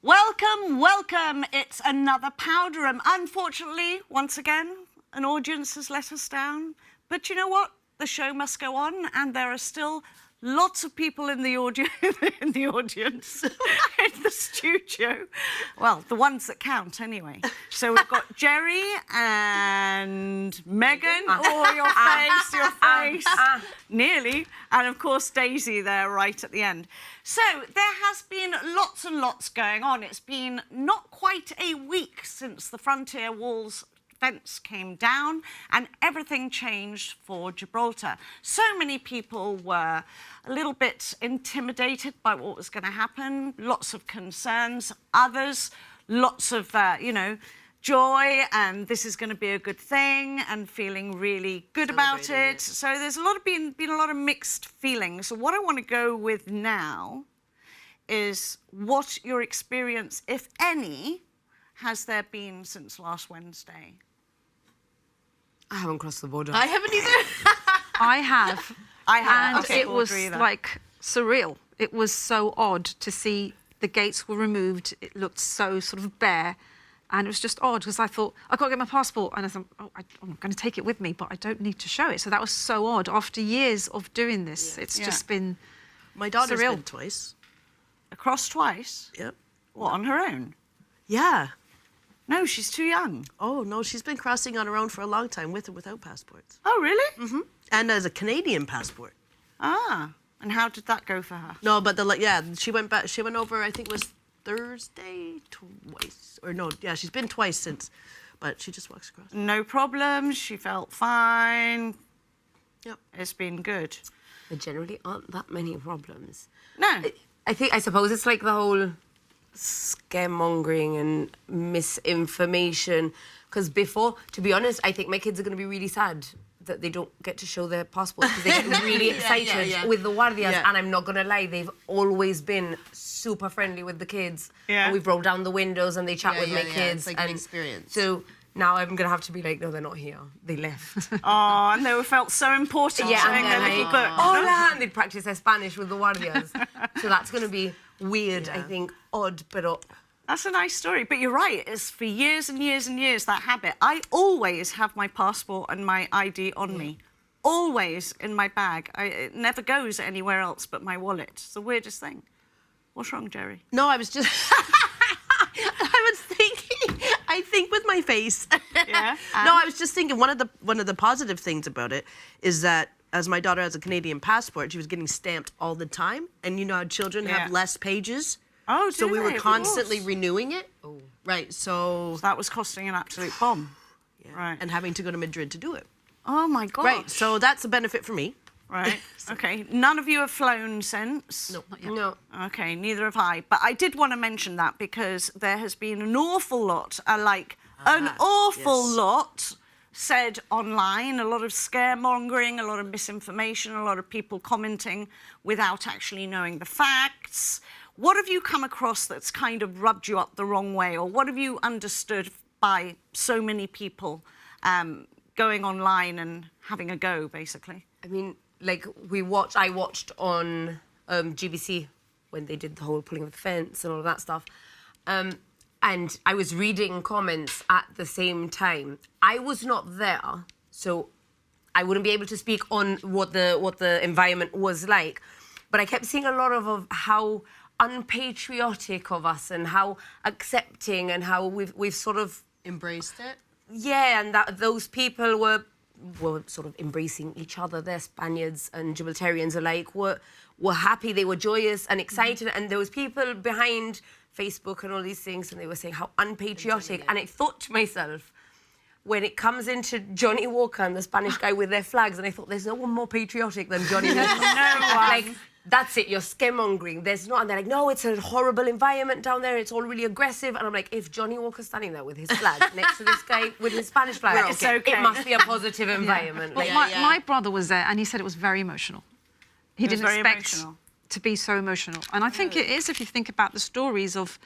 Welcome, welcome. It's another Powder Room. Unfortunately, once again, an audience has let us down. But you know what? The show must go on, and there are still lots of people in the audience, in the studio. Well, the ones that count, anyway. So we've got Jerry and Megan. Oh, your face. Nearly. And, of course, Daisy there right at the end. So there has been lots and lots going on. It's been not quite a week since the frontier walls fence came down and everything changed for Gibraltar. So many people were a little bit intimidated by what was going to happen, lots of concerns, others, lots of, joy, and this is going to be a good thing, and feeling really good about it. So there's been a lot of mixed feelings. So what I want to go with now is what your experience, if any, has there been since last Wednesday? I haven't crossed the border. I haven't either. I have. And Okay, it was like surreal. It was so odd to see the gates were removed. It looked so sort of bare. And it was just odd because I thought, I've got to get my passport. And I thought, I'm going to take it with me, but I don't need to show it. So that was so odd. After years of doing this, it's just been My daughter's surreal. been twice. Across twice? Yep. What, on her own? Yeah. No, she's too young. Oh, no, she's been crossing on her own for a long time, with or without passports. Oh, really? Mm-hmm. And as a Canadian passport. Ah, and how did that go for her? No, but she went back. She went over, I think it was Thursday twice. Or no, yeah, she's been twice since. But she just walks across. No problems, she felt fine. Yep. It's been good. There generally aren't that many problems. No. I suppose it's like the whole scaremongering and misinformation. Because before, to be honest, I think my kids are going to be really sad that they don't get to show their passports because they get really excited with the Guardias. Yeah. And I'm not going to lie, they've always been super friendly with the kids. Yeah. And we've rolled down the windows and they chat with my yeah. kids. It's like an experience. So now I'm going to have to be like, no, they're not here. They left. Oh, and they felt so important. Yeah, showing and their then little like, book. hola, and they'd practice their Spanish with the Guardias. So that's going to be weird, I think, odd, but... That's a nice story. But you're right, it's for years and years and years, that habit. I always have my passport and my ID on me. Always in my bag. It never goes anywhere else but my wallet. It's the weirdest thing. What's wrong, Jerry? No, I was just... I was thinking, I think with my face. Yeah. No, I was just thinking one of the positive things about it is that as my daughter has a Canadian passport, she was getting stamped all the time. And you know how children have less pages? Oh, So do we were they? Of constantly course. renewing it. Oh. Right, so... That was costing an absolute bomb. Yeah. Right. And having to go to Madrid to do it. Oh, my God. Right, so that's a benefit for me. Right, OK. None of you have flown since? No, not yet. No. OK, neither have I. But I did want to mention that because there has been an awful lot, an awful lot said online, a lot of scaremongering, a lot of misinformation, a lot of people commenting without actually knowing the facts. What have you come across that's kind of rubbed you up the wrong way? Or what have you understood by so many people going online and having a go, basically? I mean, like, I watched on GBC when they did the whole pulling of the fence and all of that stuff. And I was reading comments at the same time. I was not there, so I wouldn't be able to speak on what the environment was like. But I kept seeing a lot of how unpatriotic of us and how accepting and how we've sort of... Embraced it? Yeah, and that those people were sort of embracing each other. They're Spaniards and Gibraltarians alike were happy, they were joyous and excited, and there was people behind Facebook and all these things, and they were saying how unpatriotic. And I thought to myself, when it comes into Johnny Walker and the Spanish guy with their flags, and I thought, there's no one more patriotic than Johnny Walker. Like, that's it, you're scaremongering. There's not, and they're like, no, it's a horrible environment down there, it's all really aggressive. And I'm like, if Johnny Walker's standing there with his flag next to this guy with his Spanish flag, It's okay. it must be a positive environment. Well, Like, my brother was there and he said it was very emotional. He didn't very expect emotional. to be so emotional. And I think it is, if you think about the stories of...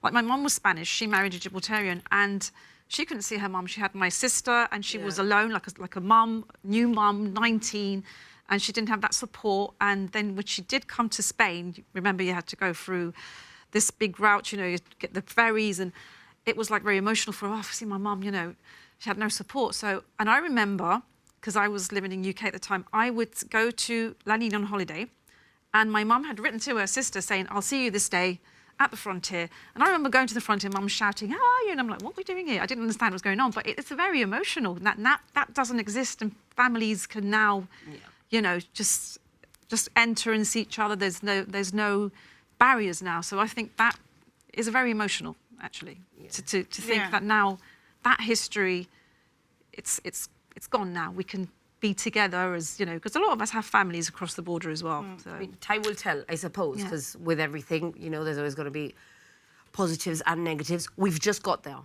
Like, my mum was Spanish, she married a Gibraltarian, and she couldn't see her mum. She had my sister, and she was alone, like a mum, new mum, 19, and she didn't have that support. And then when she did come to Spain, remember you had to go through this big route, you know, you get the ferries, and it was like very emotional for obviously my mum, you know, she had no support. So, and I remember, because I was living in UK at the time, I would go to La Nina on holiday, and my mum had written to her sister saying, I'll see you this day at the frontier. And I remember going to the frontier, mum shouting, how are you? And I'm like, what are we doing here? I didn't understand what was going on, but it's very emotional. That doesn't exist, and families can now, you know, just enter and see each other. There's no barriers now. So I think that is very emotional, actually, to think that now that history, it's gone now. We can be together as, you know, because a lot of us have families across the border as well. So. I mean, time will tell, I suppose, because with everything, you know, there's always going to be positives and negatives. We've just got there.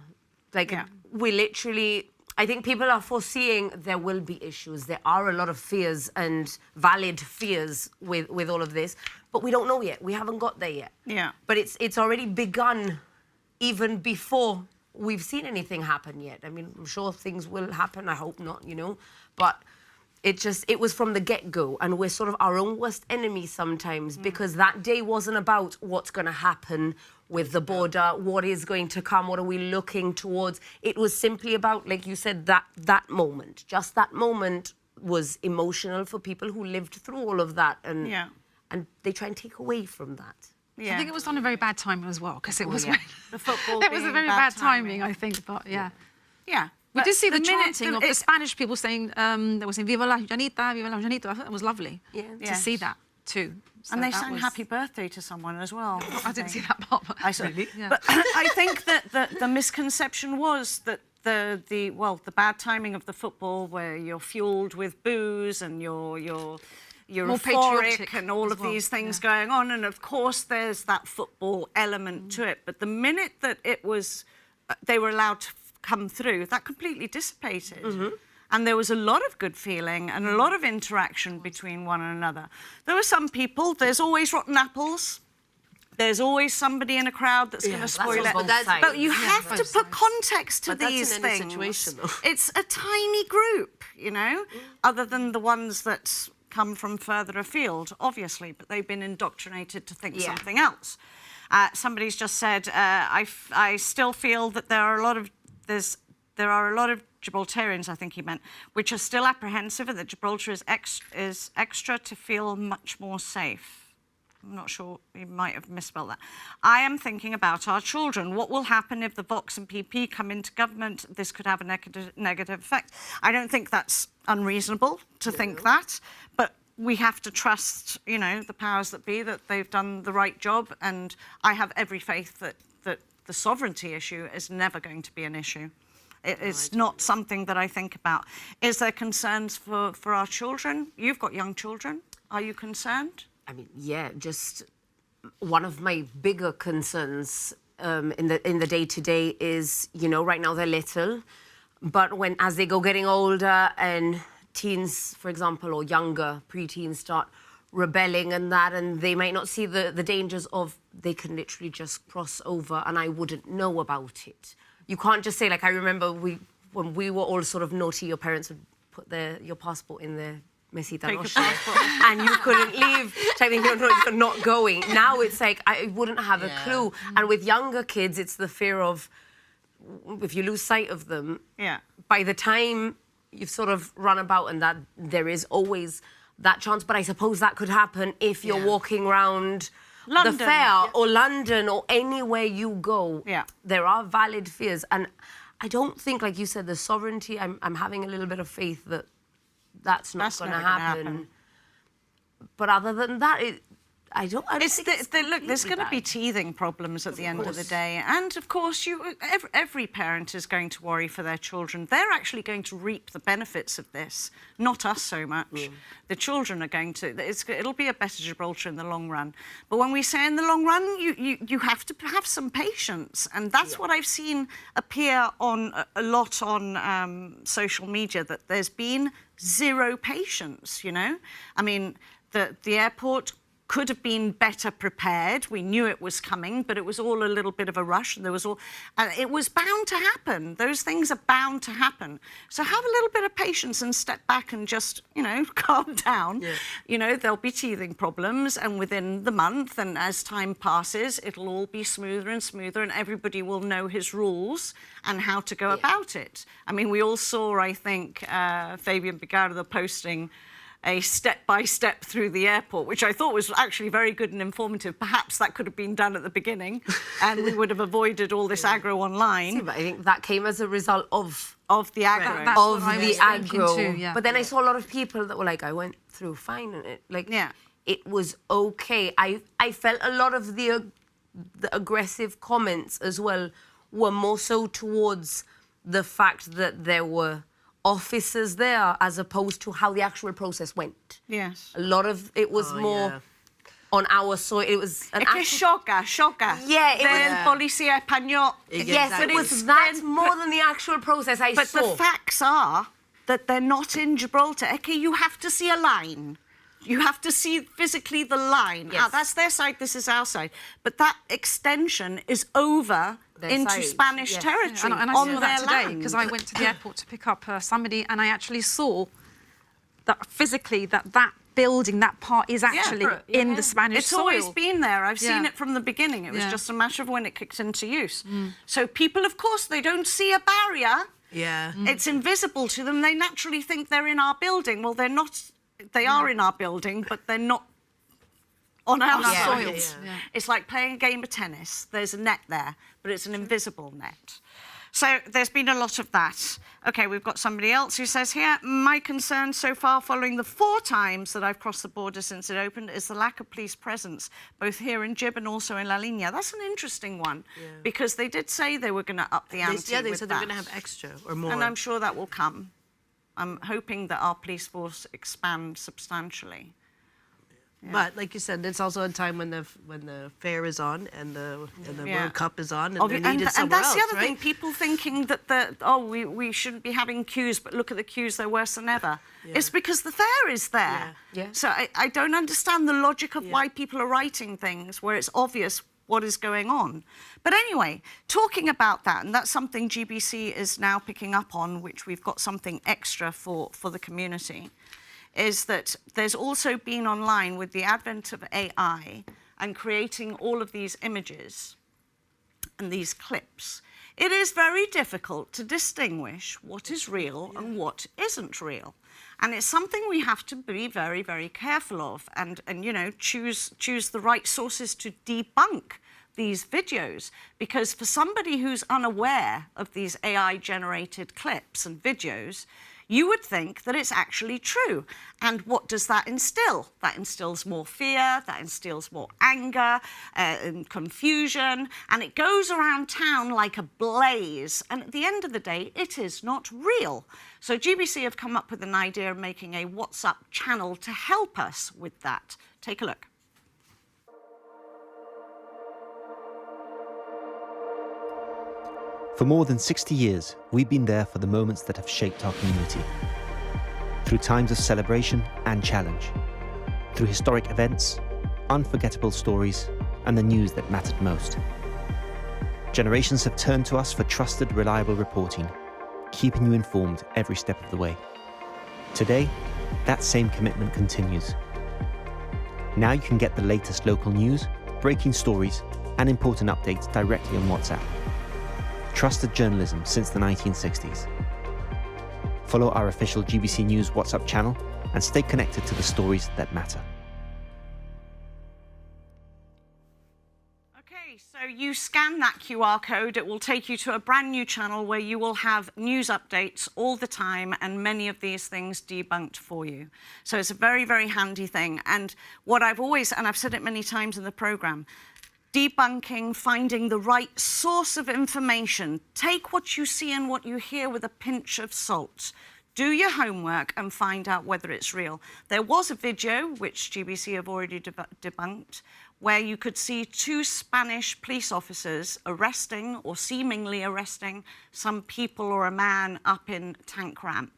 Like, we literally, I think people are foreseeing there will be issues. There are a lot of fears and valid fears with all of this, but we don't know yet. We haven't got there yet. Yeah. But it's already begun even before we've seen anything happen yet. I mean, I'm sure things will happen. I hope not, you know, but it was from the get-go, and we're sort of our own worst enemy sometimes, because that day wasn't about what's going to happen with the border, what is going to come, what are we looking towards. It was simply about, like you said, that moment. Just that moment was emotional for people who lived through all of that, and they try and take away from that. Yeah. I think it was on a very bad time as well, because it was the football. it was a very bad timing, I think. But yeah. We did see the chanting of the Spanish people saying, they were saying "Viva la Janita, Viva la Janito." I thought that was lovely to see that too. So and they sang "Happy Birthday" to someone as well. I didn't see that part. But I saw. But I think that the misconception was that the bad timing of the football, where you're fueled with booze and you're more euphoric and all of these things going on, and of course there's that football element to it. But the minute that it was, they were allowed to come through, that completely dissipated. And there was a lot of good feeling and a lot of interaction between one another. There were some people, there's always rotten apples. There's always somebody in a crowd that's going to spoil it. But you have to put context to these things. It's a tiny group, you know, other than the ones that come from further afield, obviously, but they've been indoctrinated to think something else. Somebody's just said, I still feel that there are a lot of Gibraltarians, I think he meant, which are still apprehensive, and that Gibraltar is extra to feel much more safe. I'm not sure, he might have misspelled that. I am thinking about our children. What will happen if the Vox and PP come into government? This could have a negative effect. I don't think that's unreasonable to think that, but we have to trust, you know, the powers that be, that they've done the right job, and I have every faith that the sovereignty issue is never going to be an issue. It's not something that I think about. Is there concerns for our children? You've got young children. Are you concerned? I mean, yeah, just one of my bigger concerns in the day-to-day is, you know, right now they're little, but as they go getting older and teens, for example, or younger pre-teens start rebelling and they might not see the dangers of, they can literally just cross over and I wouldn't know about it. You can't just say, like, I remember when we were all sort of naughty, your parents would put your passport in the mesita noche and you couldn't leave. I think you're not going. Now it's like, I wouldn't have a clue. And with younger kids, it's the fear of, if you lose sight of them, by the time you've sort of run about, and that there is always that chance. But I suppose that could happen if you're walking around London, the fair or London or anywhere you go. There are valid fears. And I don't think, like you said, the sovereignty, I'm having a little bit of faith that that's not going to happen. But other than that, I don't think look, there's going to be teething problems at the end of the day. And, of course, every parent is going to worry for their children. They're actually going to reap the benefits of this, not us so much. The children are going to... It'll be a better Gibraltar in the long run. But when we say in the long run, you have to have some patience. And that's what I've seen appear a lot on social media, that there's been zero patience, you know? I mean, the airport could have been better prepared. We knew it was coming, but it was all a little bit of a rush, and it was bound to happen. Those things are bound to happen. So have a little bit of patience and step back and just, calm down. Yeah. There'll be teething problems, and within the month and as time passes, it'll all be smoother and smoother, and everybody will know his rules and how to go about it. I mean, we all saw, I think, Fabian Bigardo posting a step-by-step through the airport, which I thought was actually very good and informative. Perhaps that could have been done at the beginning, and we would have avoided all this aggro online. See, but I think that came as a result of the aggro. That's of what I the was thinking aggro. too, yeah. But then I saw a lot of people that were like, I went through fine, and it was okay. I felt a lot of the aggressive comments as well were more so towards the fact that there were officers there as opposed to how the actual process went. Yes. A lot of it was more on our soil. It was an Choca. Yeah, it Del policía español. Yes, it was that more than the actual process I But saw. the facts are that they're not in Gibraltar. Okay, you have to see a line. You have to see physically the line. Yes. That's their side, this is our side. But that extension is over into side, Spanish yes. territory And I on saw their that today land. because I went to the airport to pick up somebody, and I actually saw that physically that building, that part is actually in the Spanish It's soil. always been there. I've seen Yeah. it from the beginning. It was Yeah. just a matter of when it kicked into use. So people, of course, they don't see a barrier. Yeah. It's invisible to them. They naturally think they're in our building. Well, they're not. They are in our building, but they're not on our our soil. soils. Yeah. It's like playing a game of tennis. There's a net there, but it's an invisible net. So there's been a lot of that. Okay, we've got somebody else who says here, my concern so far following the 4 times that I've crossed the border since it opened is the lack of police presence, both here in Gib and also in La Línea. That's an interesting one, because they did say they were going to up the ante They said they're that. going to have extra or more. And I'm sure that will come. I'm hoping that our police force expands substantially. But like you said, it's also a time when the fair is on and the World Cup is on, and they're And needed somewhere that's else, the other right? thing. People thinking that we shouldn't be having queues, but look at the queues, they're worse than ever. It's because the fair is there. Yeah. So I don't understand the logic of why people are writing things where it's obvious what is going on. But anyway, talking about that, and that's something GBC is now picking up on, which we've got something extra for the community, is that there's also been online with the advent of AI and creating all of these images and these clips. It is very difficult to distinguish what is real and what isn't real. And it's something we have to be very, very careful of and choose the right sources to debunk these videos, because for somebody who's unaware of these AI-generated clips and videos, you would think that it's actually true. And what does that instill? That instills more fear, that instills more anger and confusion, and it goes around town like a blaze. And at the end of the day, it is not real. So GBC have come up with an idea of making a WhatsApp channel to help us with that. Take a look. For more than 60 years, we've been there for the moments that have shaped our community. Through times of celebration and challenge. Through historic events, unforgettable stories, and the news that mattered most. Generations have turned to us for trusted, reliable reporting, keeping you informed every step of the way. Today, that same commitment continues. Now you can get the latest local news, breaking stories, and important updates directly on WhatsApp. Trusted journalism since the 1960s. Follow our official GBC News WhatsApp channel and stay connected to the stories that matter. Okay, so you scan that QR code, it will take you to a brand new channel where you will have news updates all the time and many of these things debunked for you. So it's a very, very handy thing. And what I've always, and I've said it many times in the programme, debunking, finding the right source of information. Take what you see and what you hear with a pinch of salt. Do your homework and find out whether it's real. There was a video, which GBC have already debunked, where you could see 2 Spanish police officers arresting or seemingly arresting some people or a man up in Tank Ramp.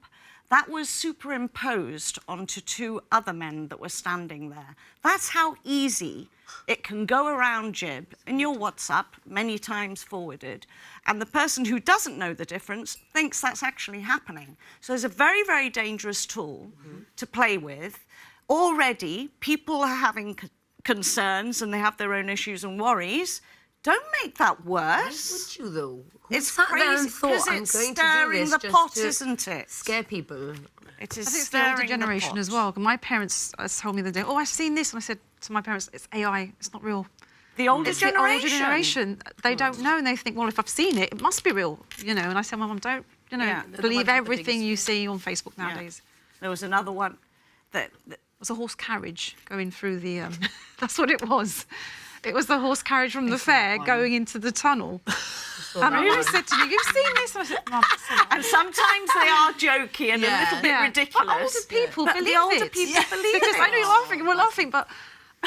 that was superimposed onto 2 other men that were standing there. That's how easy it can go around Jib in your WhatsApp, many times forwarded, and the person who doesn't know the difference thinks that's actually happening. So it's a very, very dangerous tool to play with. Already, people are having concerns and they have their own issues and worries. Don't make that worse. Why would you though? Who It's sat there and crazy, thought, 'cause I'm it's going to do stirring this the just pot, to isn't it? scare people? It is I think it's the older stirring generation pot. as well. My parents told me the other day, oh, I've seen this. And I said to my parents, it's AI, it's not real. The older It's generation. the older generation. They don't know and they think, well, if I've seen it, it must be real, you know. And I said, Mum, don't, you know, Yeah. believe everything you see on Facebook nowadays. There was another one that It was a horse carriage going through the, that's what it was. It was the horse carriage from the fair going into the tunnel. And Lulu said to me, you've seen this? And I said, Mum, it's a lie." and sometimes they are jokey and a little bit ridiculous. But older people but believe the older it. people believe Because it. I know you're laughing and we're laughing, but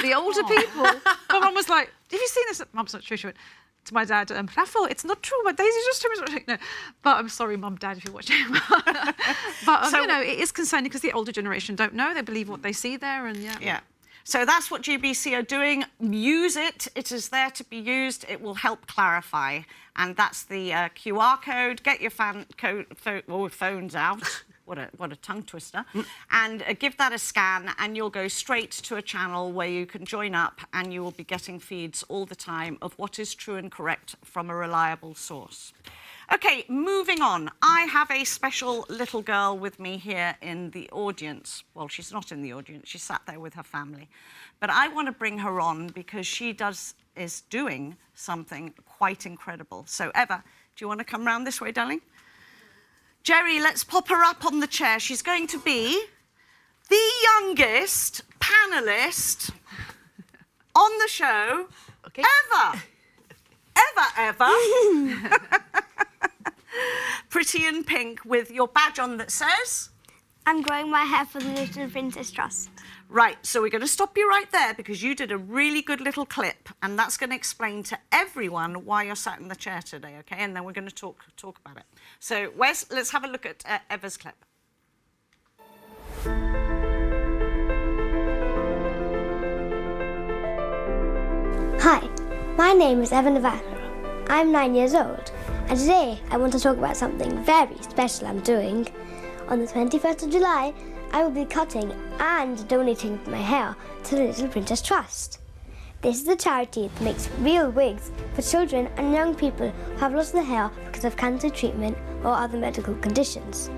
the older people, my mum was like, have you seen this? Mum's not true. She went to my dad, Raffle, it's not true. My Daisy's just too much. No. But I'm sorry, Mum, Dad, if you're watching. But, So- you know, it is concerning because the older generation don't know. They believe what they see there and Yeah. So that's what GBC are doing. Use it. It is there to be used. It will help clarify. And that's the QR code. Get your phones out. What a tongue twister. And give that a scan and you'll go straight to a channel where you can join up and you will be getting feeds all the time of what is true and correct from a reliable source. Okay, moving on. I have a special little girl with me here in the audience. Well, she's not in the audience. She sat there with her family. But I want to bring her on because she is doing something quite incredible. So, Eva, do you want to come round this way, darling? Jerry, let's pop her up on the chair. She's going to be the youngest panellist on the show ever. Ever. Pretty in pink with your badge on that says? I'm growing my hair for the Little Princess Trust. Right, so we're going to stop you right there because you did a really good little clip and that's going to explain to everyone why you're sat in the chair today, okay? And then we're going to talk about it. So, Wes, let's have a look at Eva's clip. Hi, my name is Eva Navarro. I'm 9 years old, and today I want to talk about something very special I'm doing. On the 21st of July, I will be cutting and donating my hair to the Little Princess Trust. This is a charity that makes real wigs for children and young people who have lost their hair because of cancer treatment or other medical conditions.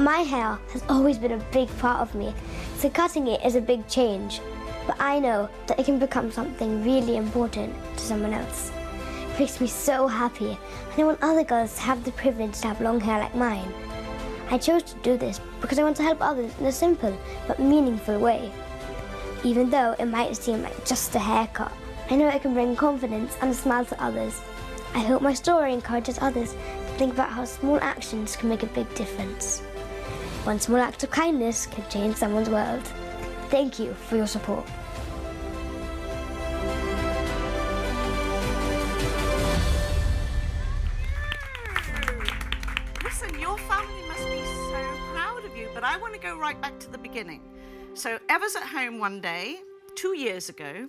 My hair has always been a big part of me, so cutting it is a big change. But I know that it can become something really important to someone else. It makes me so happy, and I want other girls to have the privilege to have long hair like mine. I chose to do this because I want to help others in a simple but meaningful way. Even though it might seem like just a haircut, I know it can bring confidence and a smile to others. I hope my story encourages others to think about how small actions can make a big difference. One small act of kindness can change someone's world. Thank you for your support. Listen, your family must be so proud of you, but I want to go right back to the beginning. So Eva's at home one day, 2 years ago,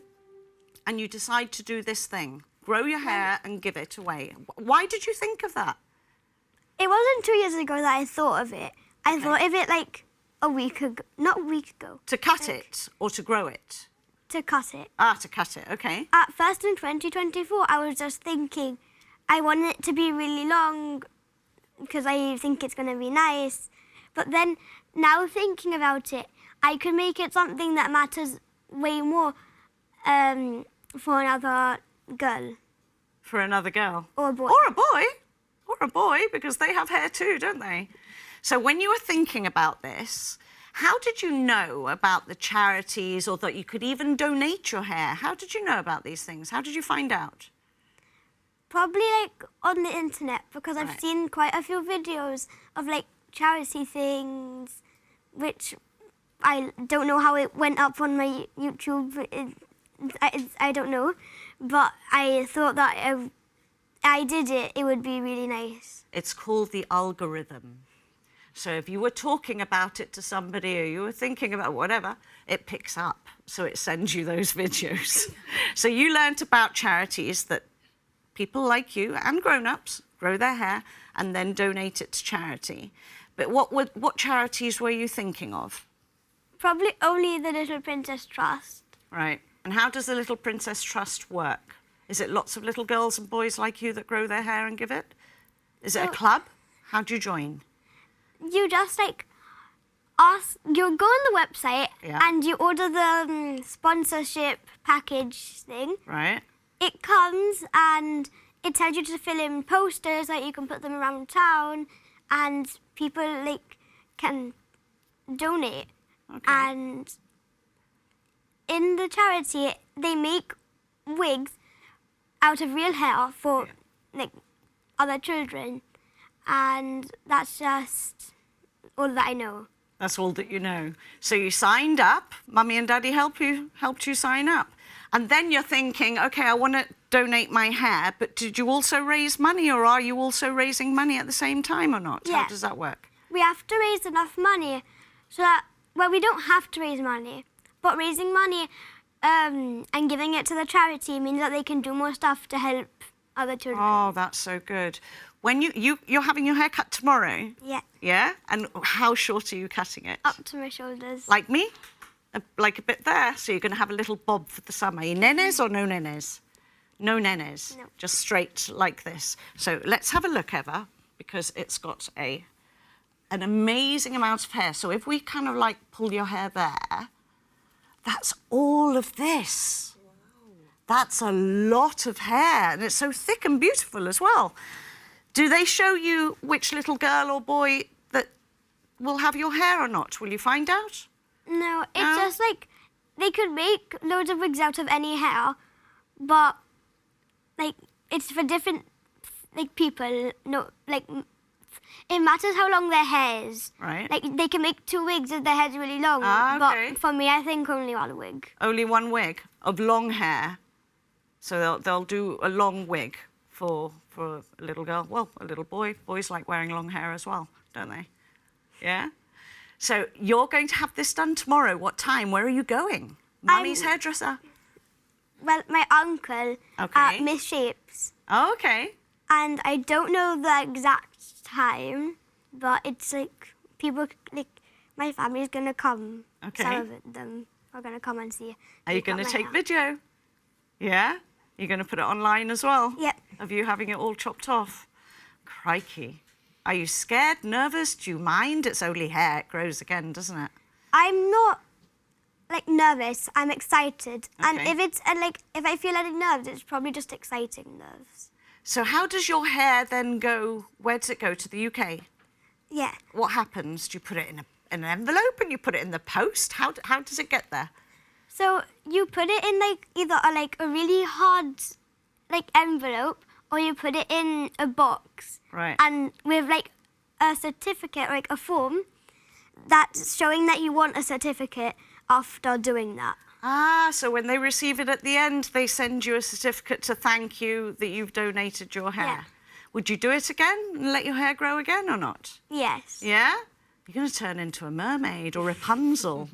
and you decide to do this thing, grow your hair and give it away. Why did you think of that? It wasn't 2 years ago that I thought of it. I thought of it like a week ago, not a week ago, To cut it or to grow it? to cut it. Ah, to cut it, okay. At first in 2024, I was just thinking I want it to be really long because I think it's going to be nice. But then now thinking about it, I could make it something that matters way more for another girl. For another girl? Or a boy. Or a boy. Or a boy, because they have hair too, don't they? So when you were thinking about this, how did you know about the charities or that you could even donate your hair? How did you know about these things? How did you find out? Probably like on the internet because I've seen quite a few videos of like charity things, which I don't know how it went up on my YouTube. I don't know, but I thought that if I did it, it would be really nice. It's called the algorithm. So if you were talking about it to somebody or you were thinking about whatever, it picks up. So it sends you those videos. So you learnt about charities that people like you and grown-ups grow their hair and then donate it to charity. But what charities were you thinking of? Probably only the Little Princess Trust. Right. And how does the Little Princess Trust work? Is it lots of little girls and boys like you that grow their hair and give it? Is it a club? How do you join? You just like ask, you go on the website and you order the sponsorship package thing. Right. It comes and it tells you to fill in posters that you can put them around town and people like can donate. Okay. And in the charity, they make wigs out of real hair for like other children, and that's just all that I know. That's all that you know. So you signed up. Mummy and Daddy helped you sign up, and then you're thinking, okay, I want to donate my hair, but did you also raise money, or are you also raising money at the same time, or not? Yeah. How does that work? We have to raise enough money so that, well, we don't have to raise money, but raising money and giving it to the charity means that they can do more stuff to help other children. Oh, that's so good. When you're having your hair cut tomorrow? Yeah, Yeah? And how short are you cutting it? up to my shoulders. Like me? Like a bit there? So you're going to have a little bob for the summer. Nenes or no nenes? No nenes. No. Just straight like this. So let's have a look, Eva, because it's got an amazing amount of hair. So if we kind of like pull your hair there, that's all of this. Wow. That's a lot of hair, and it's so thick and beautiful as well. Do they show you which little girl or boy that will have your hair or not? Will you find out? No, it's just like they could make loads of wigs out of any hair, but like it's for different like people. No, like it matters how long their hair is. Right. Like they can make 2 wigs if their hair's really long. Okay. But for me, I think only 1 wig. Only 1 wig of long hair. So they'll do a long wig for a little girl. Well, a little boy. Boys like wearing long hair as well, don't they? Yeah? So you're going to have this done tomorrow. What time? Where are you going? Mummy's hairdresser. Well, my uncle Okay. Miss Shapes, Oh, okay. and I don't know the exact time, but it's like people like my family's gonna come. Okay. Some of them are gonna come and see. Are you me cut going to my take hair. video? Yeah? You're going to put it online as well? Yep. Of you having it all chopped off? Crikey. Are you scared, nervous? Do you mind? It's only hair. It grows again, doesn't it? I'm not like nervous. I'm excited, and Okay. if it's if I feel any nerves, it's probably just exciting nerves. So how does your hair then go? Where does it go? To the UK? Yeah. What happens? Do you put it in an envelope and you put it in the post? How does it get there? So you put it in either a really hard envelope, or you put it in a box. Right. And with a certificate, a form that's showing that you want a certificate after doing that. Ah, so when they receive it at the end, they send you a certificate to thank you that you've donated your hair. Yeah. Would you do it again and let your hair grow again or not? Yes. Yeah? You're going to turn into a mermaid or Rapunzel.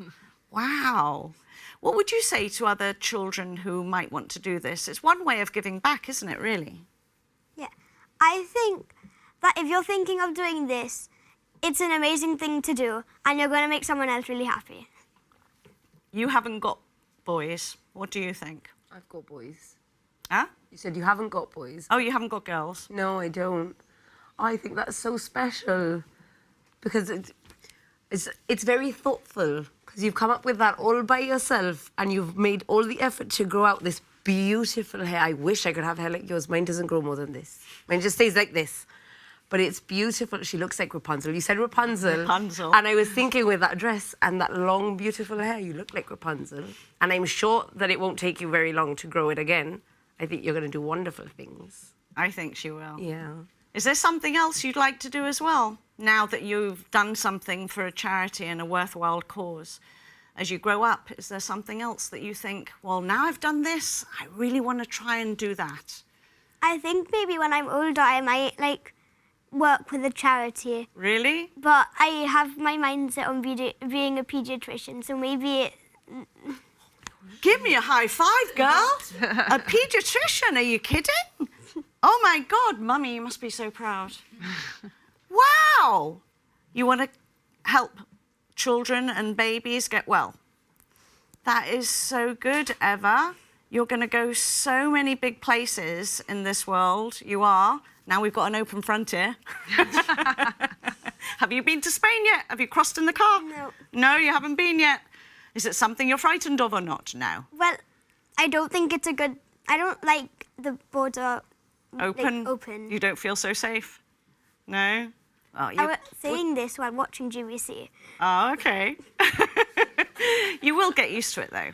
Wow. What would you say to other children who might want to do this? It's one way of giving back, isn't it, really? Yeah. I think that if you're thinking of doing this, it's an amazing thing to do, and you're going to make someone else really happy. You haven't got boys. What do you think? I've got boys. Huh? You said you haven't got boys. Oh, you haven't got girls? No, I don't. I think that's so special because it's very thoughtful because you've come up with that all by yourself and you've made all the effort to grow out this beautiful hair. I wish I could have hair like yours. Mine doesn't grow more than this. Mine just stays like this. But it's beautiful. She looks like Rapunzel. You said Rapunzel. Rapunzel. And I was thinking with that dress and that long, beautiful hair, you look like Rapunzel. And I'm sure that it won't take you very long to grow it again. I think you're going to do wonderful things. I think she will. Yeah. Is there something else you'd like to do as well, now that you've done something for a charity and a worthwhile cause? As you grow up, is there something else that you think, well, now I've done this, I really want to try and do that? I think maybe when I'm older, I might work with a charity, Really? but I have my mindset on being a paediatrician, so maybe it... Give me a high five, girl. A paediatrician, are you kidding? Oh my God, Mummy, you must be so proud. Wow. You want to help children and babies get well. That is so good, Eva. You're going to go so many big places in this world. You are. Now we've got an open frontier. Have you been to Spain yet? Have you crossed in the car? No. No, you haven't been yet. Is it something you're frightened of or not now? Well, I don't think it's a good... I don't like the border Open? Like, open. You don't feel so safe? No? Oh, I was saying this while watching GBC. Oh, okay. You will get used to it, though.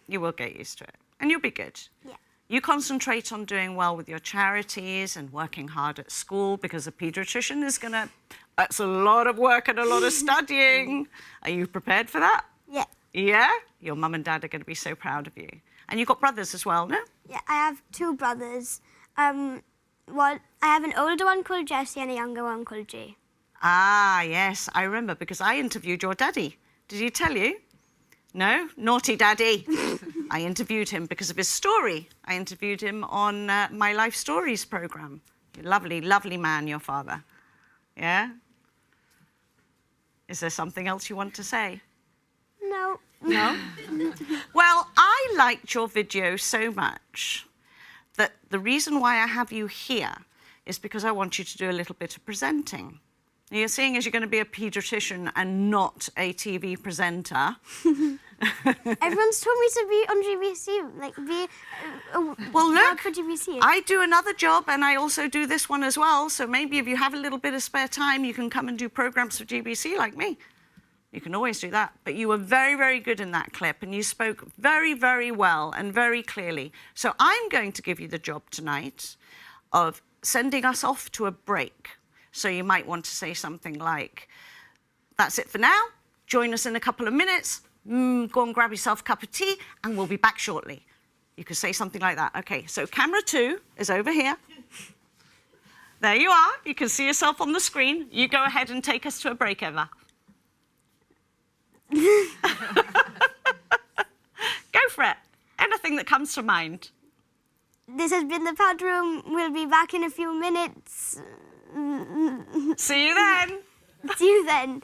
You will get used to it. And you'll be good. Yeah. You concentrate on doing well with your charities and working hard at school, because a paediatrician is going to... That's a lot of work and a lot of studying. Are you prepared for that? Yeah. Yeah? Your mum and dad are going to be so proud of you. And you've got brothers as well, no? Yeah, I have two brothers. Well, I have an older one called Jesse and a younger one called Jay. Ah, yes, I remember, because I interviewed your daddy. Did he tell you? No? Naughty daddy. I interviewed him because of his story. I interviewed him on my Life Stories programme. Lovely, lovely man, your father. Yeah? Is there something else you want to say? No. No? Well, I liked your video so much that the reason why I have you here is because I want you to do a little bit of presenting. You're seeing as you're going to be a paediatrician and not a TV presenter. Everyone's told me to be on GBC, like be Well, work look, for GBC. I do another job and I also do this one as well. So maybe if you have a little bit of spare time, you can come and do programs for GBC like me. You can always do that. But you were very, very good in that clip and you spoke very, very well and very clearly. So I'm going to give you the job tonight of sending us off to a break. So you might want to say something like, that's it for now. Join us in a couple of minutes. Go and grab yourself a cup of tea and we'll be back shortly. You could say something like that. Okay, so camera 2 is over here. There you are. You can see yourself on the screen. You go ahead and take us to a break, Eva. Go for it. Anything that comes to mind. This has been the Pad Room. We'll be back in a few minutes. See you then. See you then.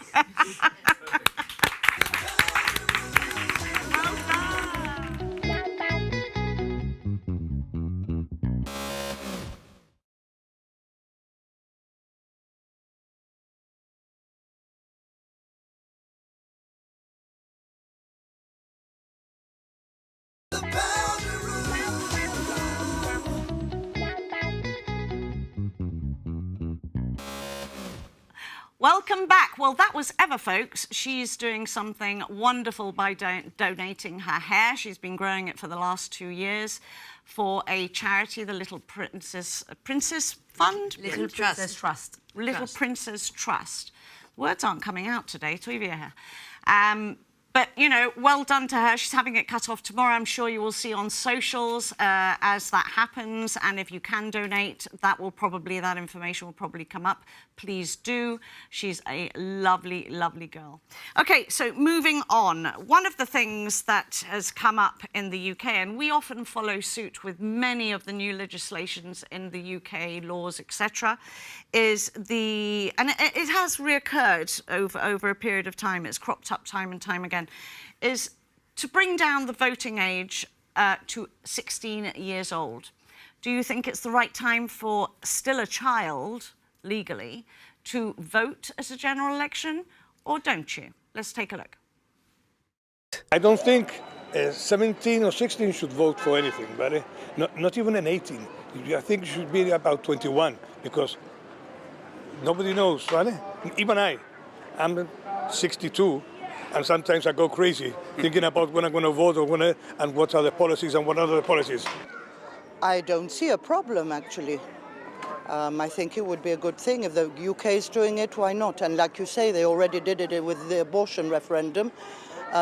Welcome back. Well, that was Eva, folks. She's doing something wonderful by donating her hair. She's been growing it for the last 2 years for a charity, the Little Princess Fund? Little Princess Trust. Little Princess Trust. Words aren't coming out today, Toivia. But, you know, well done to her. She's having it cut off tomorrow. I'm sure you will see on socials as that happens. And if you can donate, that information will probably come up. Please do. She's a lovely, lovely girl. Okay, so moving on. One of the things that has come up in the UK, and we often follow suit with many of the new legislations in the UK, laws, etc., is and it has reoccurred over a period of time. It's cropped up time and time again, is to bring down the voting age to 16 years old. Do you think it's the right time for still a child, legally, to vote at a general election, or don't you? Let's take a look. I don't think 17 or 16 should vote for anything, but not even an 18. I think it should be about 21, because nobody knows, right? Even I'm 62, and sometimes I go crazy thinking about when I'm going to vote and what are the policies and what are the policies. I don't see a problem, actually. I think it would be a good thing if the UK is doing it. Why not? And like you say, they already did it with the abortion referendum,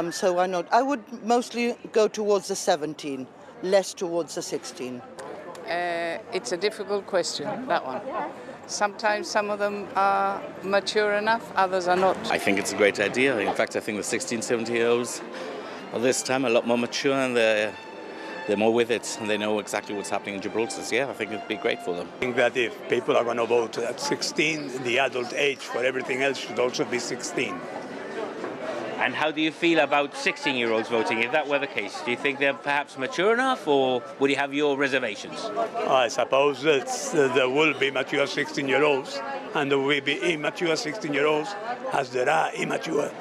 so why not? I would mostly go towards the 17, less towards the 16. It's a difficult question, that one. Sometimes some of them are mature enough, others are not. I think it's a great idea. In fact, I think the 16, 17-year-olds of this time are a lot more mature and they're more with it and they know exactly what's happening in Gibraltar. So, yeah, I think it'd be great for them. I think that if people are going to vote at 16, the adult age for everything else should also be 16. And how do you feel about 16-year-olds voting, if that were the case? Do you think they're perhaps mature enough, or would you have your reservations? I suppose that there will be mature 16-year-olds, and there will be immature 16-year-olds, as there are immature,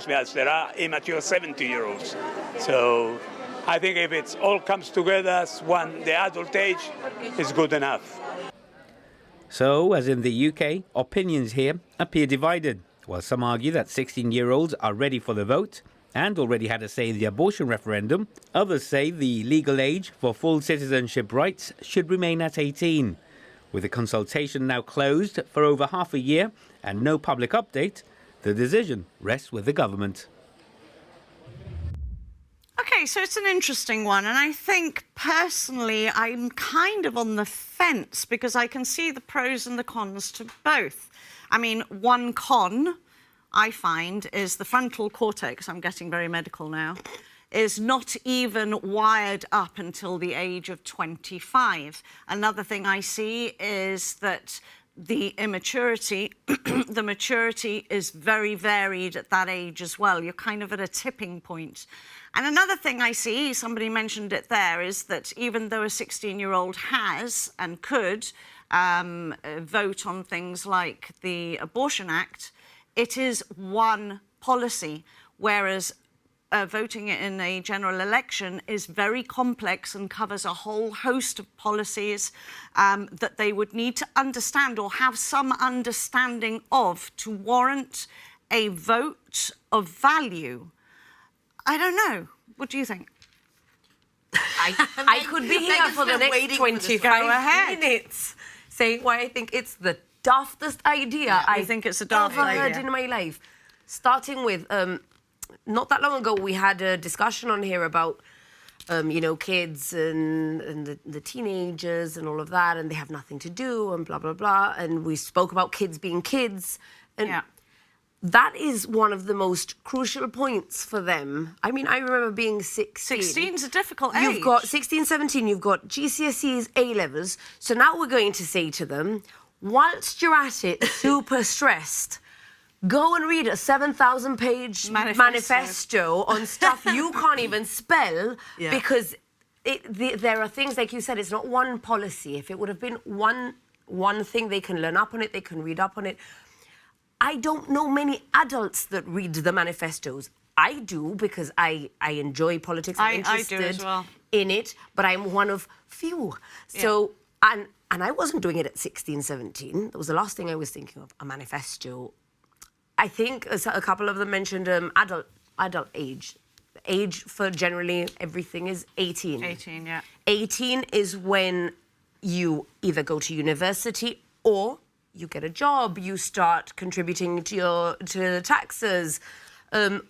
as there are immature 70-year-olds. So I think if it all comes together as one, the adult age is good enough. So, as in the UK, opinions here appear divided. While some argue that 16-year-olds are ready for the vote and already had a say in the abortion referendum, others say the legal age for full citizenship rights should remain at 18. With the consultation now closed for over half a year and no public update, the decision rests with the government. Okay, so it's an interesting one, and I think personally I'm kind of on the fence because I can see the pros and the cons to both. I mean, one con I find is the frontal cortex, I'm getting very medical now, is not even wired up until the age of 25. Another thing I see is that the immaturity, the maturity is very varied at that age as well. You're kind of at a tipping point. And another thing I see, somebody mentioned it there, is that even though a 16-year-old has and could vote on things like the Abortion Act, it is one policy, whereas voting in a general election is very complex and covers a whole host of policies that they would need to understand or have some understanding of to warrant a vote of value. I don't know. What do you think? I could be here for the next 25 minutes saying why I think it's the daftest idea I think it's a daft ever idea. heard in my life. Starting with, not that long ago, we had a discussion on here about, kids and the teenagers and all of that, and they have nothing to do and blah, blah, blah. And we spoke about kids being kids. And that is one of the most crucial points for them. I mean, I remember being 16. 16's a difficult age. You've got 16, 17, you've got GCSEs, A-levels. So now we're going to say to them, whilst you're at it, super stressed, go and read a 7,000-page manifesto on stuff you can't even spell because there are things, like you said, it's not one policy. If it would have been one thing, they can learn up on it, they can read up on it. I don't know many adults that read the manifestos. I do because I enjoy politics. I'm interested I do as well. in it, but I'm one of few. So, and I wasn't doing it at 16, 17. That was the last thing I was thinking of, a manifesto. I think a couple of them mentioned adult age. Age for generally everything is 18. 18, yeah. 18 is when you either go to university or you get a job, you start contributing to the taxes,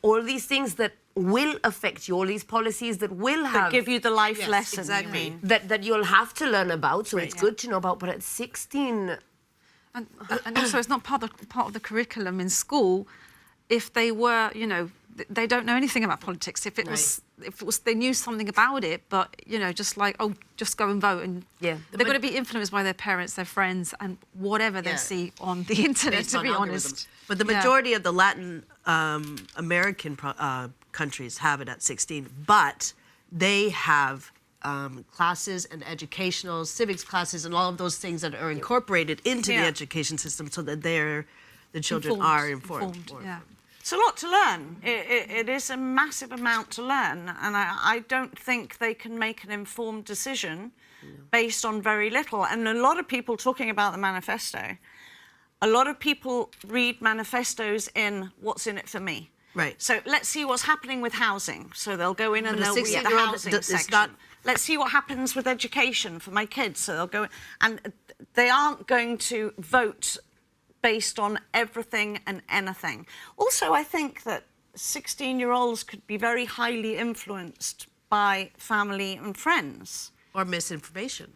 all these things that will affect you, all these policies that will have... That give you the life lesson, exactly. you mean. That you'll have to learn about, so it's good to know about, but at 16... And also, it's not part of the curriculum in school. If they were, they don't know anything about politics. If it was, they knew something about it, but just like, just go and vote, and they're going to be influenced by their parents, their friends, and whatever they see on the internet. To be honest, but the majority of the Latin American countries have it at 16, but they have classes and educational civics classes and all of those things that are incorporated into the education system so that the children are informed. It's a lot to learn. It is a massive amount to learn, and I don't think they can make an informed decision based on very little. And a lot of people talking about the manifesto, a lot of people read manifestos in what's in it for me. Right. So let's see what's happening with housing. So they'll go in and they'll read the housing section. Let's see what happens with education for my kids. So they'll go, and they aren't going to vote based on everything and anything. Also, I think that 16-year-olds could be very highly influenced by family and friends. Or misinformation.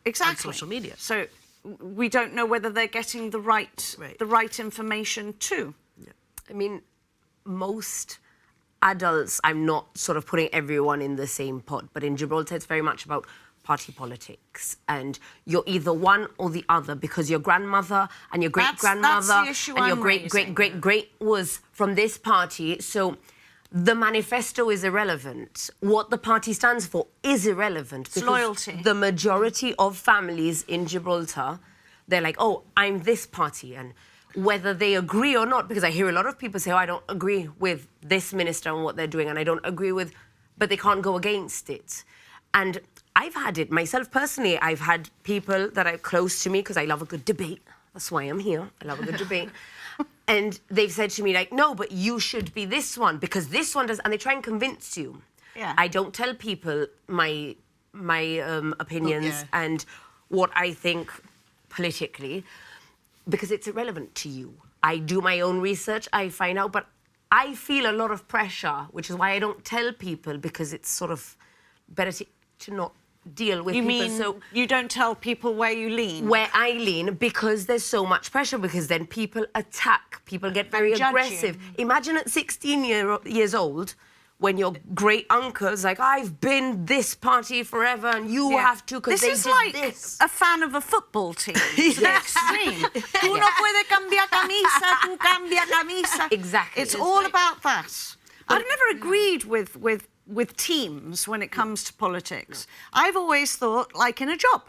Exactly. On social media. So we don't know whether they're getting the right information too. I mean, most adults, I'm not sort of putting everyone in the same pot, but in Gibraltar, it's very much about party politics, and you're either one or the other because your grandmother and your great-grandmother that's the issue and your I'm great-great-great-great was from this party. So the manifesto is irrelevant. What the party stands for is irrelevant. It's loyalty. The majority of families in Gibraltar, they're like, oh, I'm this party, and whether they agree or not, because I hear a lot of people say, oh, I don't agree with this minister and what they're doing, and I don't agree with, but they can't go against it. And I've had it myself personally. I've had people that are close to me because I love a good debate. That's why I'm here. I love a good debate. And they've said to me, like, no, but you should be this one because this one does, and they try and convince you. Yeah. I don't tell people my opinions and what I think politically because it's irrelevant to you. I do my own research, I find out, but I feel a lot of pressure, which is why I don't tell people because it's sort of better to not deal with people. You mean you don't tell people where you lean? Where I lean, because there's so much pressure, because then people attack, people get very aggressive. Imagine at 16 years old, when your great uncle's like, I've been this party forever and you have to because they did this. This is like a fan of a football team. It's extreme. Tú no puedes cambiar camisa, tú cambia camisa. Exactly. It's all about that. I've never agreed with teams when it comes to politics. I've always thought, like in a job,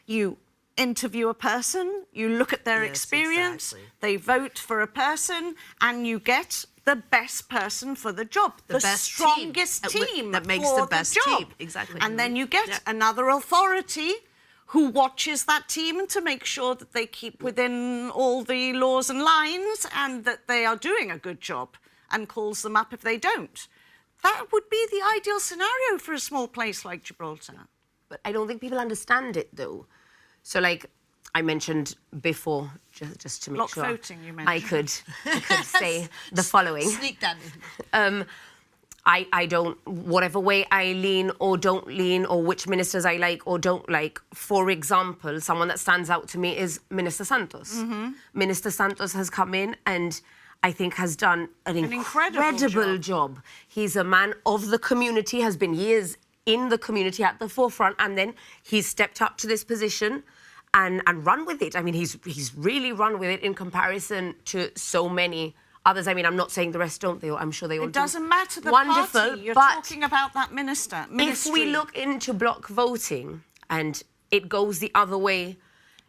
you interview a person, you look at their experience, they vote for a person, and you get the best person for the job, the best strongest team that makes for the best job. team. Exactly. And then you get another authority who watches that team to make sure that they keep within all the laws and lines and that they are doing a good job, and calls them up if they don't. That would be the ideal scenario for a small place like Gibraltar. But I don't think people understand it, though. So, like I mentioned before, just to make Block sure voting, you mentioned. I could say the following. Sneak that in. I don't, whatever way I lean or don't lean, or which ministers I like or don't like. For example, someone that stands out to me is Minister Santos. Mm-hmm. Minister Santos has come in and I think has done an incredible job. He's a man of the community, has been years in the community at the forefront, and then he's stepped up to this position and run with it. I mean, he's really run with it in comparison to so many others. I mean, I'm not saying the rest don't. I'm sure they all do. It doesn't matter the wonderful, party. You're but talking about that ministry. If we look into block voting and it goes the other way,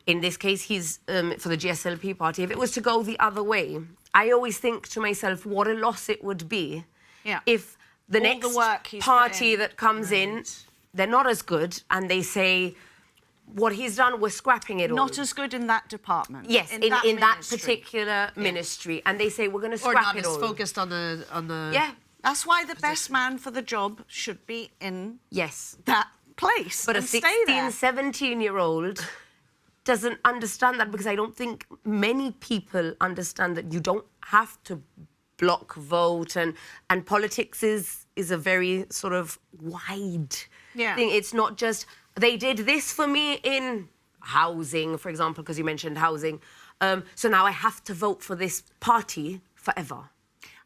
in this case, he's for the GSLP party. If it was to go the other way, I always think to myself, what a loss it would be if the next party that comes in, they're not as good, and they say, what he's done, we're scrapping it all. Not as good in that department. Yes, in that particular ministry. And they say, we're going to scrap it all. Or not as focused on the... Yeah, that's why the best man for the job should be in that place. But a 16, 17-year-old doesn't understand that, because I don't think many people understand that you don't have to block vote, and politics is a very sort of wide thing. It's not just, they did this for me in housing, for example, because you mentioned housing, so now I have to vote for this party forever.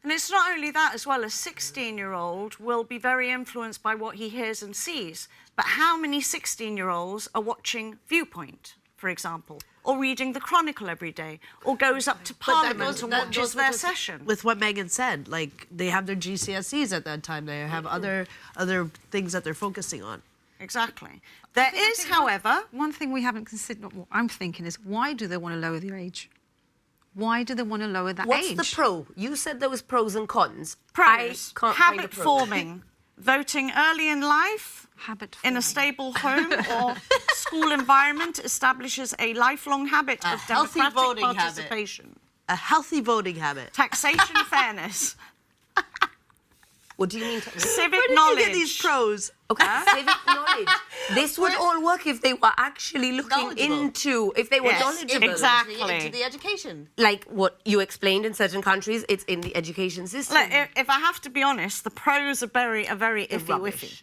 And it's not only that as well. A 16-year-old will be very influenced by what he hears and sees. But how many 16-year-olds are watching Viewpoint, for example, or reading the Chronicle every day, or goes up to Parliament and watches their session? With what Megan said, like, they have their GCSEs at that time. They have other things that they're focusing on. Exactly. There is, however... One thing we haven't considered, what I'm thinking is, why do they want to lower the age? Why do they want to lower that age? What's the pro? You said there was pros and cons. Pros. I can't find habit forming. Voting early in life, in a stable home or school environment, establishes a lifelong habit of democratic participation. A healthy voting habit. Taxation fairness. What do you mean? Civic Where knowledge. did you get these pros? Okay, civic knowledge. This would all work if they were actually looking into, if they were knowledgeable. Exactly. Into the education. Like what you explained, in certain countries, it's in the education system. Look, if I have to be honest, the pros are very iffy-wiffy.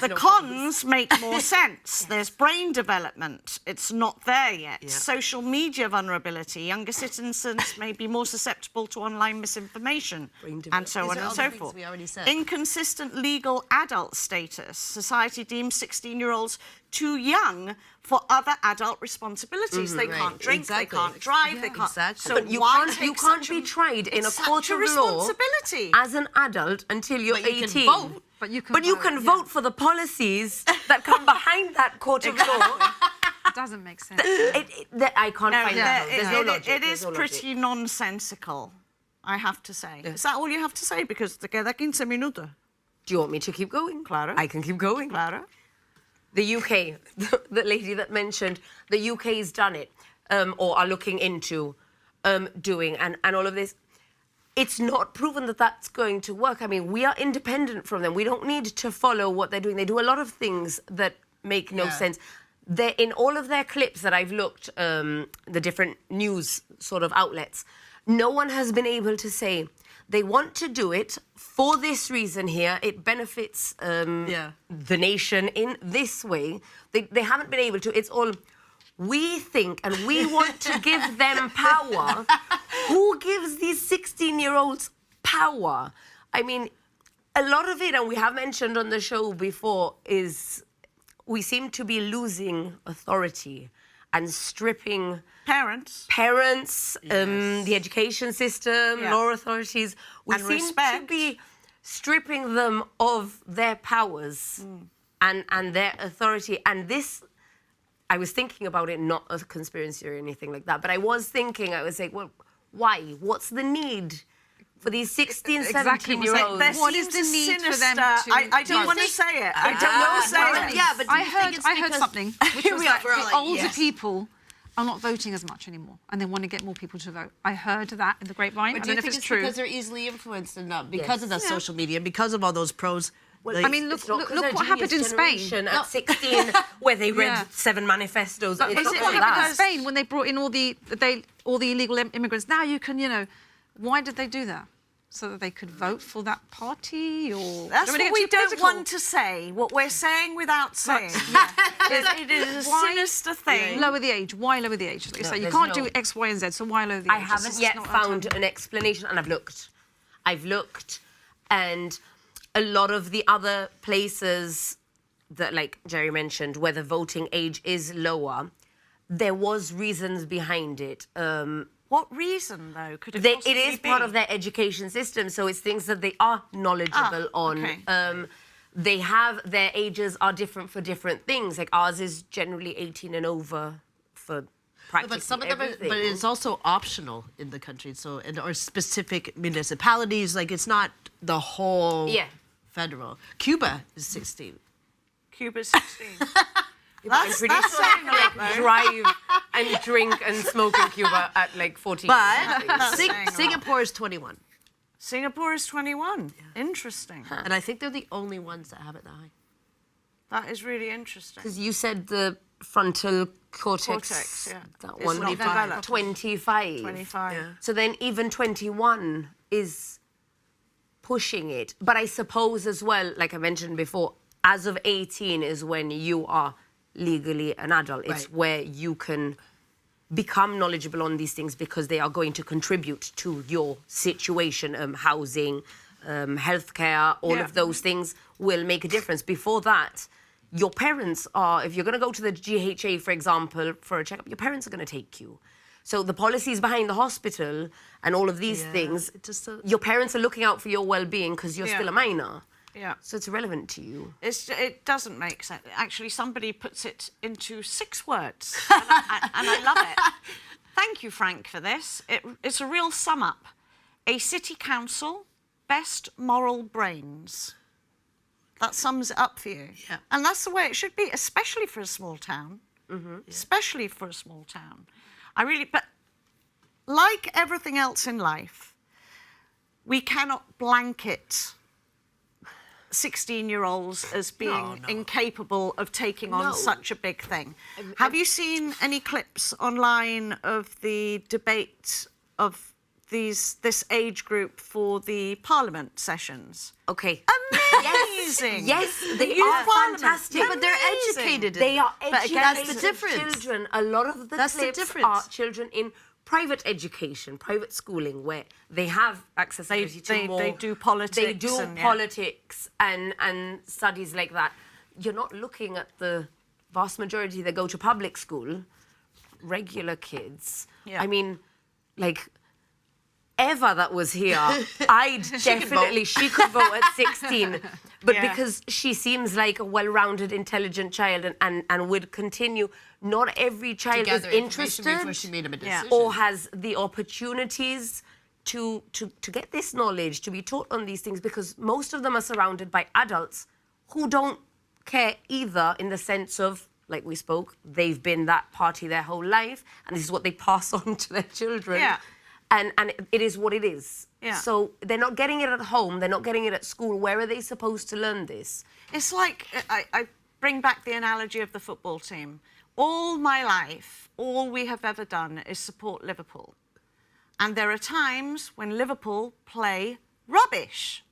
The cons make more sense. There's brain development. It's not there yet. Social media vulnerability. Younger citizens may be more susceptible to online misinformation, and so on and so forth. We already said. Inconsistent legal adult status. Society deems 16-year-olds too young for other adult responsibilities. They can't drink, they can't drive, they can't. Exactly. So But you why can't, you take can't such be tried in a court such a of law responsibility? as an adult until you're But you 18. can vote. But you can But you vote, can yeah. vote for the policies that come behind that court of law. It doesn't make sense. I can't find that. There's no logic. It There's is no pretty logic. nonsensical, I have to say. Is that all you have to say? Because te queda 15 minutos. Do you want me to keep going? Claro. I can keep going. Claro. The UK, the lady that mentioned, the UK's done it, or are looking into doing, and all of this. It's not proven that that's going to work. I mean, we are independent from them. We don't need to follow what they're doing. They do a lot of things that make no sense. They're, in all of their clips that I've looked, the different news sort of outlets, no one has been able to say they want to do it for this reason here. It benefits the nation in this way. They haven't been able to. It's all, we think and we want to give them power. Who gives these 16-year-olds power? I mean, a lot of it, and we have mentioned on the show before, is we seem to be losing authority and stripping Parents. the education system, law authorities. We And seem respect. to be stripping them of their powers and their authority. And this, I was thinking about it, not a conspiracy or anything like that, but I was thinking, I was like, well, why? What's the need for these 16, Exactly. 17-year-olds? There What is seems the need for sinister. them to- I don't want to say it. I don't want to say it. Yeah, but do you think it's I heard because- something, which Here was we are, that we're all the like, older yes. people are not voting as much anymore, and they want to get more people to vote. I heard that in the grapevine. But I do don't you know if think it's it's true. because they're easily influenced and not because of the Yeah. social media, because of all those pros? I mean, look It's not 'cause they're what happened in genius Spain. generation at 16, where they read Yeah. 7 manifestos. But It's not look like what happened in that. Spain when they brought in all the illegal immigrants. Now you can, why did they do that? So that they could vote for that party, or That's I mean, what it we gets too don't political. want to say. What we're saying without saying. It is a Why sinister thing. Lower the age. Why lower the age? So you there's can't no- do X, Y, and Z. So why lower the age? I haven't It's yet not our found time. an explanation, and I've looked, and a lot of the other places that, like Jerry mentioned, where the voting age is lower, there was reasons behind it. What reason, though, could it It possibly is be? part of their education system, so it's things that they are knowledgeable on. okay. They have, their ages are different for different things. Like ours is generally 18 and over for practically But some of them, everything. but it's also optional in the country. So, or specific municipalities. Like it's not the whole federal. Cuba is 16. Cuba's 16. I'm pretty that's sure saying you a lot, can, like, though. drive and drink and smoke in Cuba at like 14. But saying a lot. Singapore is 21. Singapore is 21. Interesting. And I think they're the only ones that have it that high. That is really interesting. Because you said the frontal cortex, Cortex, yeah. that It's one, not developed. 25. 25. So then even 21 is pushing it. But I suppose as well, like I mentioned before, as of 18 is when you are legally an adult. It's Right. where you can become knowledgeable on these things because they are going to contribute to your situation, housing, healthcare, all of those things will make a difference. Before that, your parents are, if you're going to go to the GHA, for example, for a checkup, your parents are going to take you. So the policies behind the hospital and all of these things, it just, your parents are looking out for your well-being because you're still a minor. Yeah. So it's irrelevant to you. It doesn't make sense. Actually, somebody puts it into 6 words, and I love it. Thank you, Frank, for this. It's a real sum up. A city council, best moral brains. That sums it up for you. Yeah. And that's the way it should be, especially for a small town. Especially for a small town. But like everything else in life, we cannot blanket 16-year-olds as being incapable of taking on such a big thing. Have you seen any clips online of the debate of this age group for the Parliament sessions? Okay. Amazing! amazing. Yes, they Youth are Parliament. fantastic. Yeah, but they're Amazing. educated. They are But educated again, that's the difference. children. A lot of the That's the clips difference. are children in private education, private schooling, where they have accessibility to more. They do politics. They do and, yeah. politics and studies like that. You're not looking at the vast majority that go to public school, regular kids. Yeah. I mean, like, Eva that was here, I'd definitely, she could vote at 16. But Yeah. because she seems like a well-rounded, intelligent child and would continue, not every child is Gather information before interested she made a Yeah. decision. or has the opportunities to get this knowledge, to be taught on these things, because most of them are surrounded by adults who don't care either, in the sense of, like we spoke, they've been that party their whole life, and this is what they pass on to their children. Yeah. And it is what it is. Yeah. So they're not getting it at home, they're not getting it at school. Where are they supposed to learn this? It's like, I bring back the analogy of the football team. All my life, all we have ever done is support Liverpool. And there are times when Liverpool play rubbish.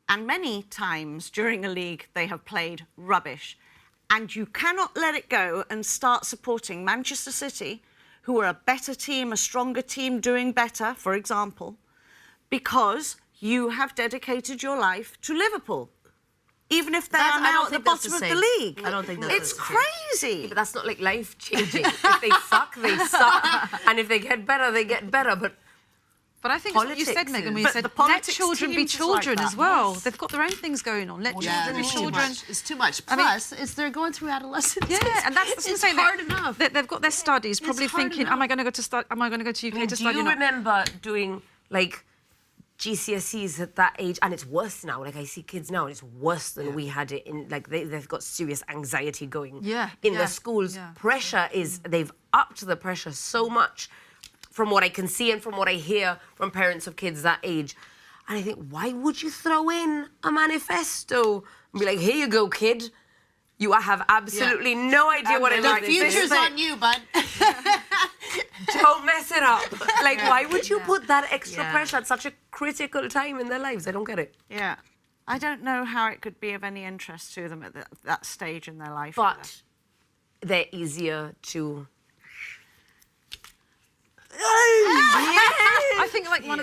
And many times during a league, they have played rubbish. And you cannot let it go and start supporting Manchester City, who are a better team, a stronger team, doing better, for example, because you have dedicated your life to Liverpool. Even if they are I now don't at the think that's bottom the of the same. league. I don't think that's It's the same. crazy. But that's not like life-changing. If they suck, they suck. And if they get better, they get better. But I think it's what you said, politics Megan, is- when you But said the let politics children be teams is like children that. as well. Yes. They've got their own things going on. Let Yeah, children be it's children. It's too much. I mean- Plus, they're going through adolescence. Yeah, and that's what I'm it's saying. hard enough. They've got their studies, probably hard thinking, enough. am I going to go to Am I going to go to UK to do study? you or not? remember doing, like, GCSEs at that age? And it's worse now. Like, I see kids now, and it's worse than we had it in, like, they've got serious anxiety going in the schools. yeah. Pressure is, they've upped the pressure so much from what I can see and from what I hear from parents of kids that age. And I think, why would you throw in a manifesto and be like, here you go, kid. You have absolutely no idea what it The is. future's on you, bud. Don't mess it up. Like, why would you put that extra pressure at such a critical time in their lives? I don't get it. Yeah. I don't know how it could be of any interest to them at that stage in their life. But they're easier to... I think like one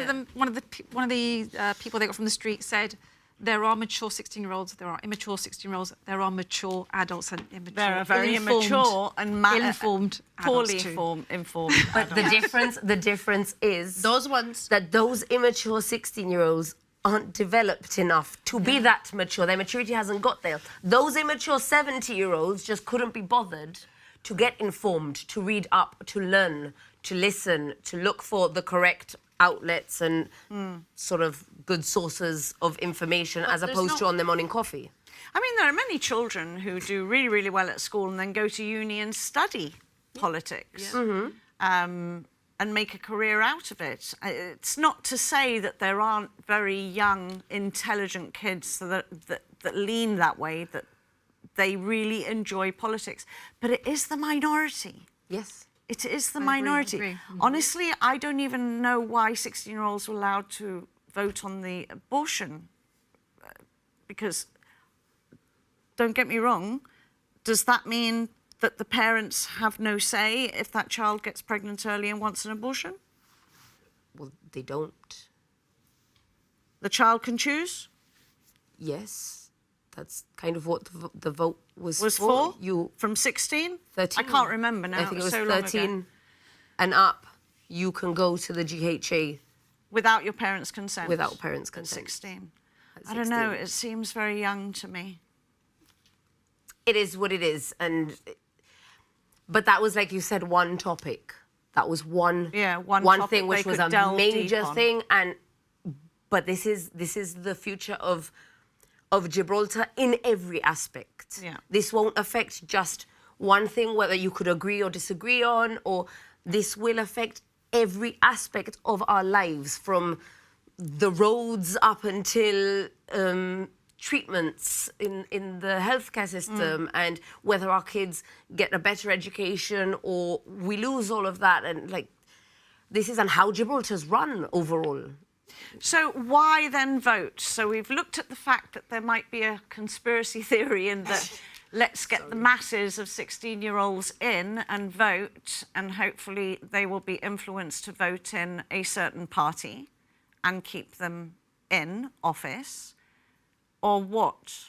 of the people they got from the street said there are mature 16-year-olds, there are immature 16-year-olds, there are mature adults and immature. There are very ill-informed- immature and ill-informed, poorly adults too. informed. But the difference is Those ones. that those immature 16-year-olds aren't developed enough to be that mature. Their maturity hasn't got there. Those immature 70-year-olds just couldn't be bothered to get informed, to read up, to learn, to listen, to look for the correct outlets and sort of good sources of information as opposed to on their morning coffee. I mean, there are many children who do really, really well at school and then go to uni and study politics and make a career out of it. It's not to say that there aren't very young, intelligent kids that lean that way, that they really enjoy politics. But it is the minority. Yes. It is the I minority. agree. Honestly, I don't even know why 16-year-olds were allowed to vote on the abortion. Because, don't get me wrong, does that mean that the parents have no say if that child gets pregnant early and wants an abortion? Well, they don't. The child can choose? Yes. That's kind of what the vote was For? You From 16? 13. I can't remember now. I think it was so long 13 ago. and up. You can go to the GHA Without your parents' consent? without parents' At consent. 16. At I don't know, 16. it seems very young to me. It is what it is, but that was, like you said, one topic. That was one topic thing, which they was could a delve major deep on. thing. But this is the future of Gibraltar in every aspect. Yeah. This won't affect just one thing, whether you could agree or disagree on, or this will affect every aspect of our lives, from the roads up until treatments in the healthcare system, and whether our kids get a better education or we lose all of that. And like, this is and how Gibraltar's run overall. So why then vote? So we've looked at the fact that there might be a conspiracy theory in that let's get the masses of 16-year-olds in and vote, and hopefully they will be influenced to vote in a certain party and keep them in office, or what?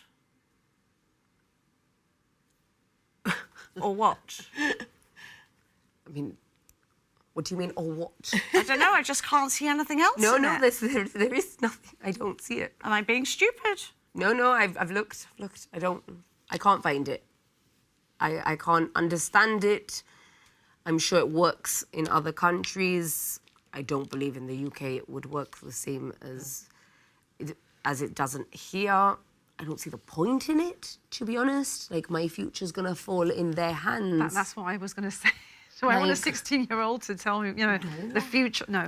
Or what? I mean, what do you mean, or what? I don't know, I just can't see anything else No, in no, it. there is nothing. I don't see it. Am I being stupid? No, I've looked. I can't find it. I can't understand it. I'm sure it works in other countries. I don't believe in the UK it would work the same as it doesn't here. I don't see the point in it, to be honest. Like, my future's gonna fall in their hands. That's what I was going to say. So I want a 16-year-old to tell me, the future. No.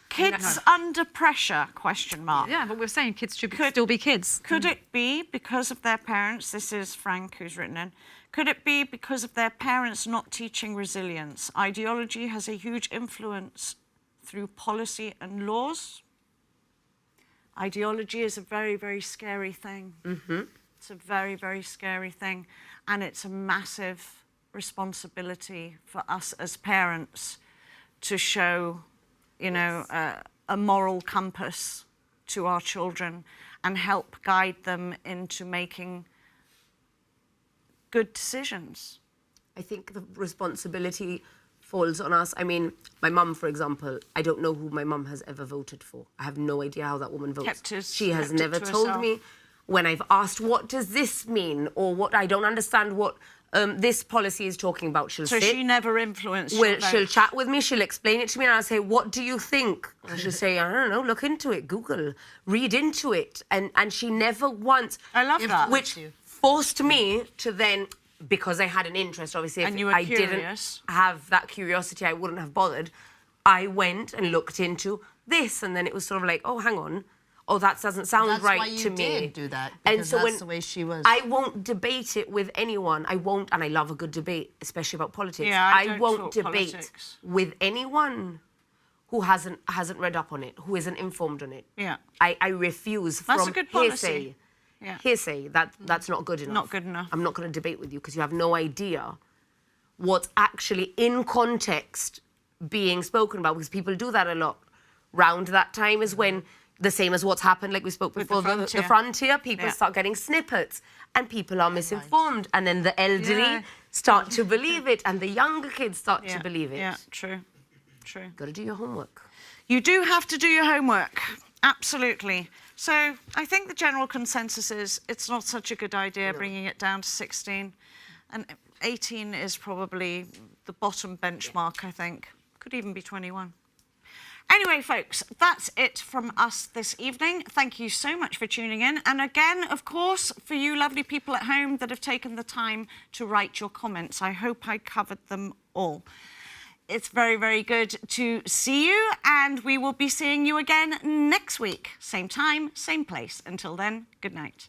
Kids under pressure, question mark. Yeah, but we're saying kids should still be kids. Could it be because of their parents? This is Frank who's written in. Could it be because of their parents not teaching resilience? Ideology has a huge influence through policy and laws. Ideology is a very, very scary thing. Mm-hmm. It's a very, very scary thing. And it's a massive responsibility for us as parents to show, a moral compass to our children and help guide them into making good decisions. I think the responsibility falls on us. I mean, my mum, for example, I don't know who my mum has ever voted for. I have no idea how that woman votes. She has never told me. When I've asked, what does this mean? Or what, I don't understand what this policy is talking about. She'll So sit, she never influenced your she'll vote. chat with me, she'll explain it to me, and I'll say, what do you think? And she'll say, I don't know, look into it, Google, read into it. And she never once... I love that. Which forced me to then, because I had an interest, obviously, And if you were I curious. didn't have that curiosity, I wouldn't have bothered. I went and looked into this, and then it was sort of like, oh, hang on. Oh, that doesn't sound That's right why you to me. did do that, And because so that's the way she was. I won't debate it with anyone. I won't, and I love a good debate, especially about politics. Yeah, I don't won't talk debate politics. with anyone who hasn't read up on it, who isn't informed on it. Yeah. I refuse That's from a good hearsay. policy. Yeah. Hearsay, that's not good enough. Not good enough. I'm not going to debate with you because you have no idea what's actually in context being spoken about, because people do that a lot. Round that time is when, the same as what's happened, like we spoke With before, the the frontier, people Yeah. start getting snippets and people are misinformed. And then the elderly start to believe it and the younger kids start to believe it. Yeah, true. Got to do your homework. You do have to do your homework, absolutely. So I think the general consensus is it's not such a good idea bringing it down to 16. And 18 is probably the bottom benchmark, I think. Could even be 21. Anyway, folks, that's it from us this evening. Thank you so much for tuning in. And again, of course, for you lovely people at home that have taken the time to write your comments, I hope I covered them all. It's very, very good to see you, and we will be seeing you again next week. Same time, same place. Until then, good night.